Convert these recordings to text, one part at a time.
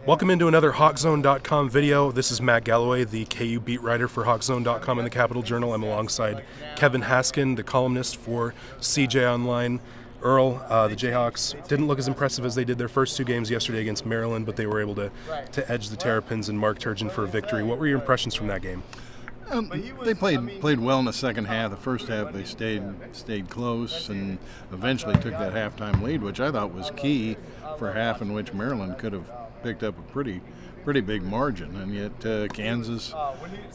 Welcome into another HawkZone.com video. This is Matt Galloway, the KU beat writer for HawkZone.com and the Capital Journal. I'm alongside Kevin Haskin, the columnist for CJ Online. Earl, the Jayhawks didn't look as impressive as they did their first two games yesterday against Maryland, but they were able to edge the Terrapins and Mark Turgeon for a victory. What were your impressions from that game? They played well in the second half. The first half they stayed close and eventually took that halftime lead, which I thought was key for a half in which Maryland could have picked up a pretty big margin. And yet Kansas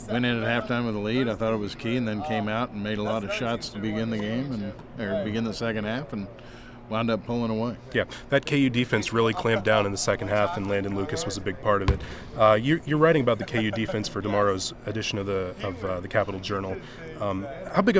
went in at halftime with a lead. I thought it was key, and then came out and made a lot of shots to begin the game or begin the second half, and wound up pulling away. Yeah, that KU defense really clamped down in the second half, and Landon Lucas was a big part of it. You're writing about the KU defense for tomorrow's edition of the Capital Journal. How big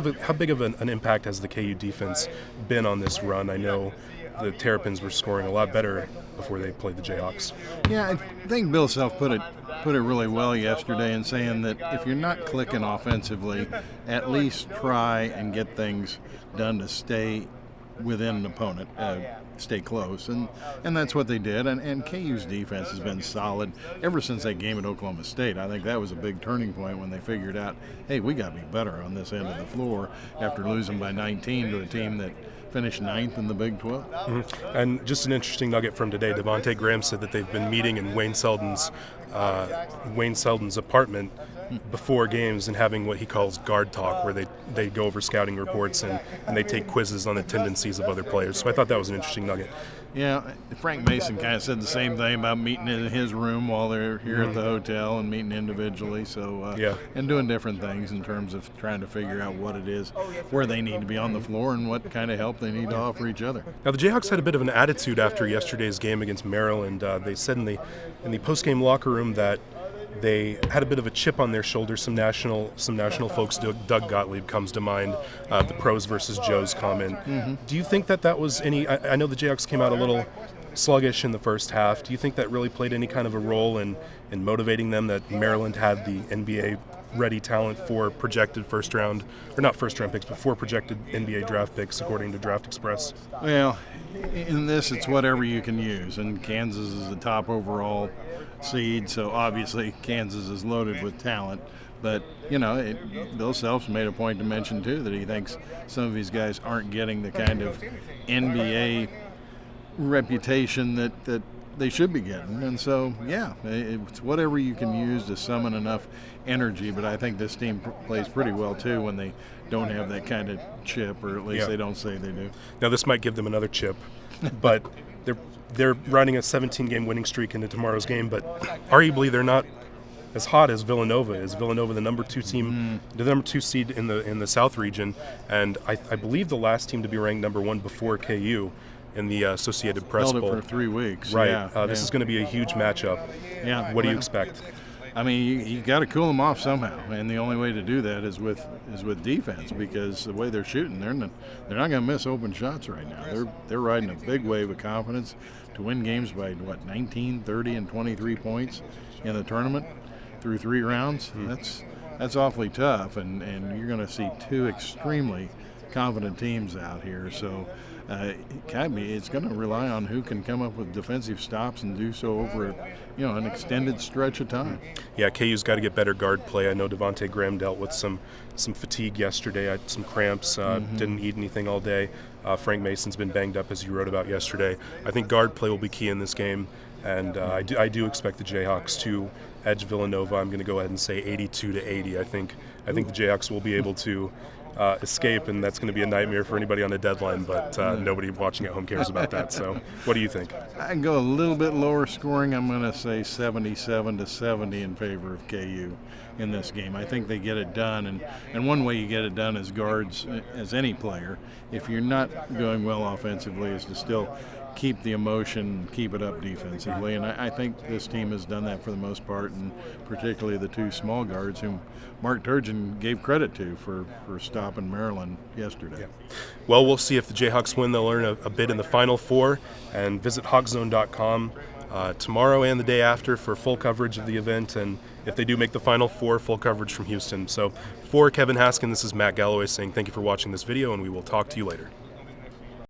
of an impact has the KU defense been on this run? I know the Terrapins were scoring a lot better before they played the Jayhawks. Yeah, I think Bill Self put it really well yesterday in saying that if you're not clicking offensively, at least try and get things done to stay within an opponent, stay close, and that's what they did. And KU's defense has been solid ever since that game at Oklahoma State. I think that was a big turning point when they figured out, hey, we got to be better on this end of the floor after losing by 19 to a team that finished 9th in the Big 12. Mm-hmm. And just an interesting nugget from today, Devontae Graham said that they've been meeting in Wayne Selden's apartment before games and having what he calls guard talk, where they go over scouting reports and they take quizzes on the tendencies of other players. So I thought that was an interesting nugget. Yeah, Frank Mason kind of said the same thing about meeting in his room while they're here at the hotel and meeting individually. So and doing different things in terms of trying to figure out what it is, where they need to be on the floor, and what kind of help they need to offer each other. Now the Jayhawks had a bit of an attitude after yesterday's game against Maryland. They said in the post-game locker room that they had a bit of a chip on their shoulder. Some national folks, Doug Gottlieb comes to mind, the pros versus Joes comment. Mm-hmm. Do you think that was any? I know the Jayhawks came out a little sluggish in the first half. Do you think that really played any kind of a role in motivating them, that Maryland had the NBA ready talent for projected first round picks, but for projected NBA draft picks according to Draft Express? Well, in this it's whatever you can use, and Kansas is the top overall seed, so obviously Kansas is loaded with talent. But Bill Self's made a point to mention too that he thinks some of these guys aren't getting the kind of NBA reputation that they should be getting. And so, it's whatever you can use to summon enough energy. But I think this team plays pretty well too when they don't have that kind of chip, or at least they don't say they do. Now this might give them another chip, but they're riding a 17-game winning streak into tomorrow's game. But arguably they're not as hot as Villanova is. Villanova, the number 2 team, the number 2 seed in the South region, and I believe the last team to be ranked number 1 before KU in the Associated Press Bowl. Held it for 3 weeks. Right. This is going to be a huge matchup. Yeah. What do you expect? I mean, you got to cool them off somehow, and the only way to do that is with defense, because the way they're shooting, they're not going to miss open shots right now. They're riding a big wave of confidence to win games by 19, 30, and 23 points in the tournament through 3 rounds. That's awfully tough, and you're going to see 2 extremely confident teams out here. So it's going to rely on who can come up with defensive stops and do so over an extended stretch of time. Yeah, KU's got to get better guard play. I know Devontae Graham dealt with some fatigue yesterday. I had some cramps, didn't eat anything all day. Frank Mason's been banged up, as you wrote about yesterday. I think guard play will be key in this game, and I do expect the Jayhawks to edge Villanova. I'm going to go ahead and say 82-80. I think the Jayhawks will be able to escape, and that's going to be a nightmare for anybody on the deadline, but nobody watching at home cares about that. So what do you think? I can go a little bit lower scoring. I'm going to say 77-70 in favor of KU in this game. I think they get it done, and one way you get it done as guards, as any player, if you're not going well offensively, is to still keep the emotion, keep it up defensively. And I think this team has done that for the most part, and particularly the 2 small guards whom Mark Turgeon gave credit to for stopping Maryland yesterday. Yeah. Well, we'll see if the Jayhawks win. They'll earn a bid in the Final Four, and visit HawkZone.com tomorrow and the day after for full coverage of the event, and if they do make the Final Four, full coverage from Houston. So for Kevin Haskin, this is Matt Galloway saying thank you for watching this video, and we will talk to you later.